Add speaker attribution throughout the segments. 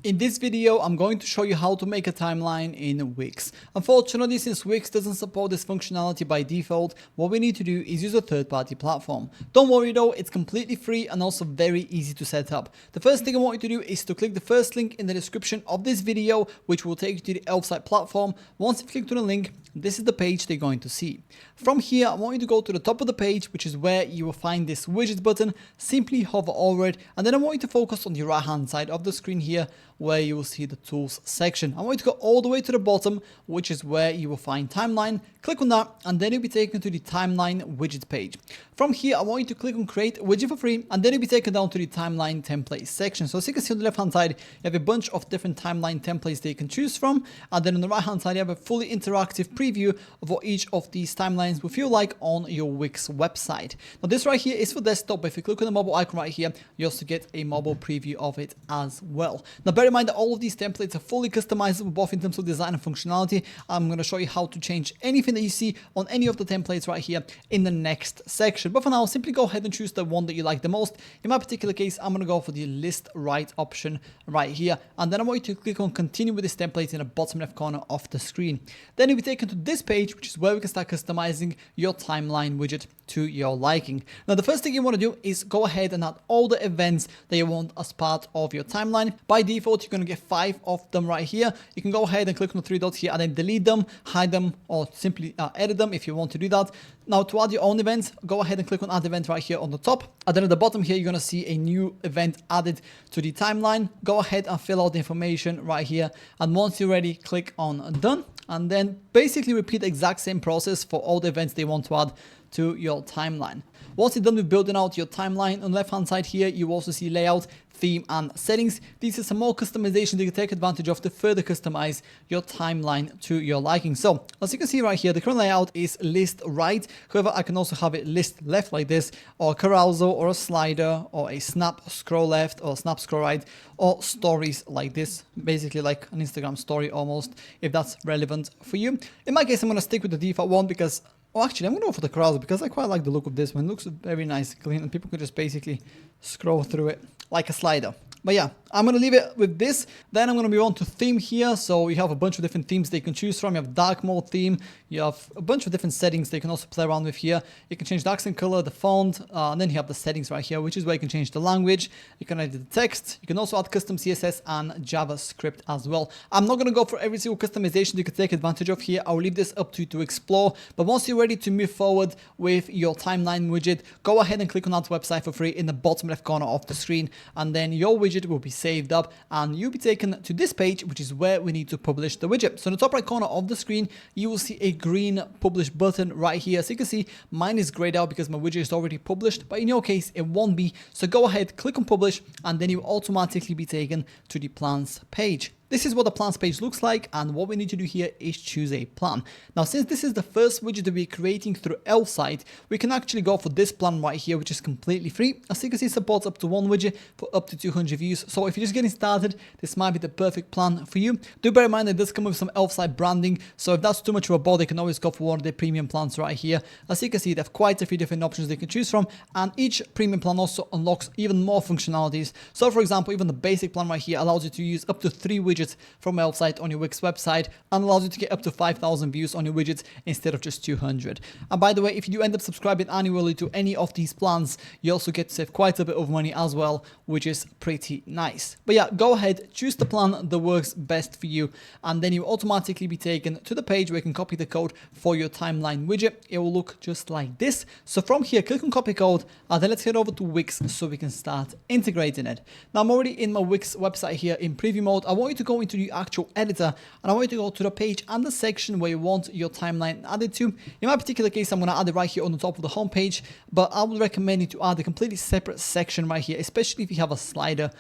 Speaker 1: In this video, I'm going to show you how to make a timeline in Wix. Unfortunately, since Wix doesn't support this functionality by default, what we need to do is use a third-party platform. Don't worry though, it's completely free and also very easy to set up. The first thing I want you to do is to click the first link in the description of this video, which will take you to the Elfsight platform. Once you click to the link, this is the page they're going to see. From here, I want you to go to the top of the page, which is where you will find this widget button. Simply hover over it, and then I want you to focus on the right hand side of the screen here, where you will see the tools section. I want you to go all the way to the bottom, which is where you will find timeline. Click on that, and then you'll be taken to the timeline widget page. From here, I want you to click on create widget for free, and then you'll be taken down to the timeline template section. So as you can see on the left hand side, you have a bunch of different timeline templates that you can choose from, and then on the right hand side, you have a fully interactive preview of what each of these timelines will feel like on your Wix website. Now this right here is for desktop, but if you click on the mobile icon right here, you also get a mobile preview of it as well. Now bear in mind that all of these templates are fully customizable, both in terms of design and functionality. I'm going to show you how to change anything that you see on any of the templates right here in the next section. But for now, simply go ahead and choose the one that you like the most. In my particular case, I'm going to go for the list right option right here. And then I want you to click on continue with this template in the bottom left corner of the screen. Then you'll be taken to this page, which is where we can start customizing your timeline widget to your liking. Now, the first thing you want to do is go ahead and add all the events that you want as part of your timeline. By default, you're going to get 5 of them right here. You can go ahead and click on the 3 dots here and then delete them, hide them, or simply edit them if you want to do that. Now, to add your own events, go ahead and click on add event right here on the top. And then at the bottom here, you're going to see a new event added to the timeline. Go ahead and fill out the information right here. And once you're ready, click on done. And then basically repeat the exact same process for all the events they want to add to your timeline. Once you're done with building out your timeline, on the left hand side here, you also see layout, theme and settings. These are some more customizations you can take advantage of to further customize your timeline to your liking. So as you can see right here, the current layout is list right. However, I can also have it list left like this, or carousel, or a slider, or a snap scroll left, or snap scroll right, or stories like this, basically like an Instagram story almost, if that's relevant for you. In my case, I'm going to stick with the default one because actually, I'm going to go for the carousel because I quite like the look of this one. It looks very nice, clean, and people could just basically scroll through it like a slider. But yeah, I'm going to leave it with this. Then I'm going to move on to theme here. So you have a bunch of different themes they can choose from. You have dark mode theme. You have a bunch of different settings they can also play around with here. You can change the accent color, the font, and then you have the settings right here, which is where you can change the language. You can edit the text. You can also add custom CSS and JavaScript as well. I'm not going to go for every single customization you can take advantage of here. I'll leave this up to you to explore. But once you're ready to move forward with your timeline widget, go ahead and click on that website for free in the bottom left corner of the screen. And then your widget will be saved up and you'll be taken to this page, which is where we need to publish the widget. So in the top right corner of the screen, you will see a green publish button right here. So you can see mine is grayed out because my widget is already published, but in your case, it won't be. So go ahead, click on publish, and then you automatically be taken to the plans page. This is what the plans page looks like, and what we need to do here is choose a plan. Now, since this is the first widget that we're creating through Elfsight, we can actually go for this plan right here, which is completely free. As you can see, it supports up to 1 widget for up to 200 views. So if you're just getting started, this might be the perfect plan for you. Do bear in mind that it does come with some Elfsight branding, so if that's too much of a bother, you can always go for one of the premium plans right here. As you can see, they have quite a few different options they can choose from, and each premium plan also unlocks even more functionalities. So for example, even the basic plan right here allows you to use up to 3 widgets from Elfsight on your Wix website and allows you to get up to 5,000 views on your widgets instead of just 200. And by the way, if you do end up subscribing annually to any of these plans, you also get to save quite a bit of money as well, which is pretty nice. But yeah, go ahead, choose the plan that works best for you, and then you automatically be taken to the page where you can copy the code for your timeline widget. It will look just like this. So from here, click on copy code, and then let's head over to Wix so we can start integrating it. Now I'm already in my Wix website here in preview mode. I want you to go into the actual editor, and I want you to go to the page and the section where you want your timeline added to. In my particular case, I'm going to add it right here on the top of the home page, but I would recommend you to add a completely separate section right here, especially if you have a slider,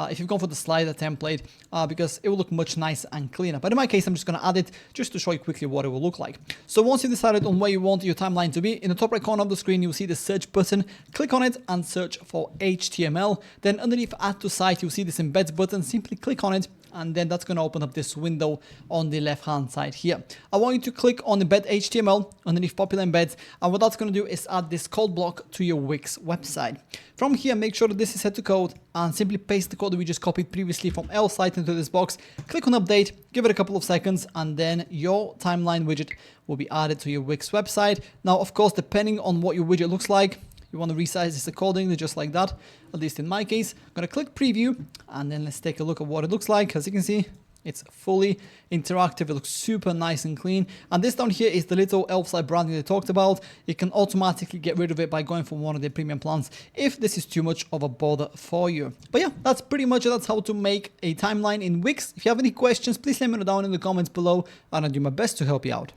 Speaker 1: if you've gone for the slider template, because it will look much nicer and cleaner. But in my case, I'm just going to add it just to show you quickly what it will look like. So once you've decided on where you want your timeline to be, in the top right corner of the screen, you'll see the search button. Click on it and search for HTML. Then underneath add to site, you'll see this embeds button. Simply click on it and then that's going to open up this window on the left hand side here. I want you to click on embed HTML underneath popular embeds, and what that's going to do is add this code block to your Wix website. From here, make sure that this is set to code and simply paste the code that we just copied previously from L site into this box. Click on update, give it a couple of seconds, and then your timeline widget will be added to your Wix website. Now, of course, depending on what your widget looks like, you want to resize this accordingly, just like that, at least in my case. I'm going to click preview, and then let's take a look at what it looks like. As you can see, it's fully interactive. It looks super nice and clean. And this down here is the little elf site branding they talked about. You can automatically get rid of it by going for one of the premium plans if this is too much of a bother for you. But yeah, that's pretty much it. That's how to make a timeline in Wix. If you have any questions, please let me know down in the comments below, and I'll do my best to help you out.